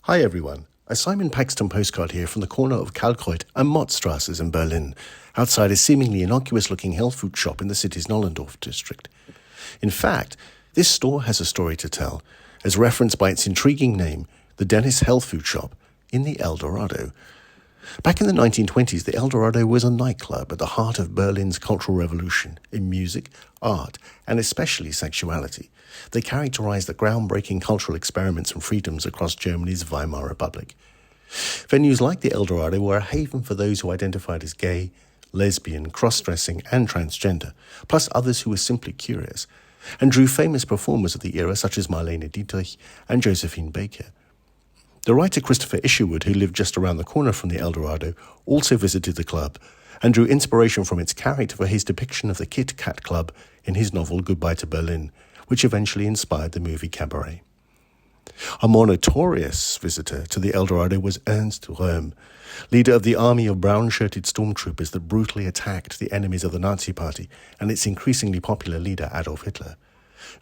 Hi everyone, a Simon Paxton postcard here from the corner of Kalkreuz and Mottstrasses in Berlin, outside a seemingly innocuous-looking health food shop in the city's Nollendorf district. In fact, this store has a story to tell, as referenced by its intriguing name, the Dennis Health Food Shop, in the El Dorado. Back in the 1920s, the El Dorado was a nightclub at the heart of Berlin's cultural revolution in music, art, and especially sexuality. They characterized the groundbreaking cultural experiments and freedoms across Germany's Weimar Republic. Venues like the El Dorado were a haven for those who identified as gay, lesbian, cross-dressing, and transgender, plus others who were simply curious, and drew famous performers of the era such as Marlene Dietrich and Josephine Baker. The writer Christopher Isherwood, who lived just around the corner from the El Dorado, also visited the club and drew inspiration from its character for his depiction of the Kit Kat Club in his novel Goodbye to Berlin, which eventually inspired the movie Cabaret. A more notorious visitor to the El Dorado was Ernst Röhm, leader of the army of brown-shirted stormtroopers that brutally attacked the enemies of the Nazi Party and its increasingly popular leader Adolf Hitler.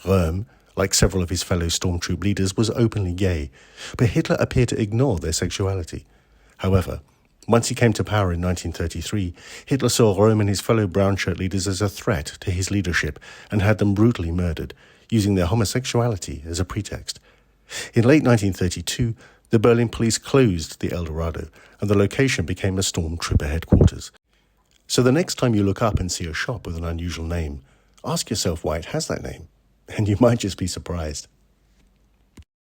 Röhm, like several of his fellow stormtroop leaders, was openly gay, but Hitler appeared to ignore their sexuality. However, once he came to power in 1933, Hitler saw Röhm and his fellow brown-shirt leaders as a threat to his leadership and had them brutally murdered, using their homosexuality as a pretext. In late 1932, the Berlin police closed the El Dorado, and the location became a stormtrooper headquarters. So the next time you look up and see a shop with an unusual name, ask yourself why it has that name, and you might just be surprised.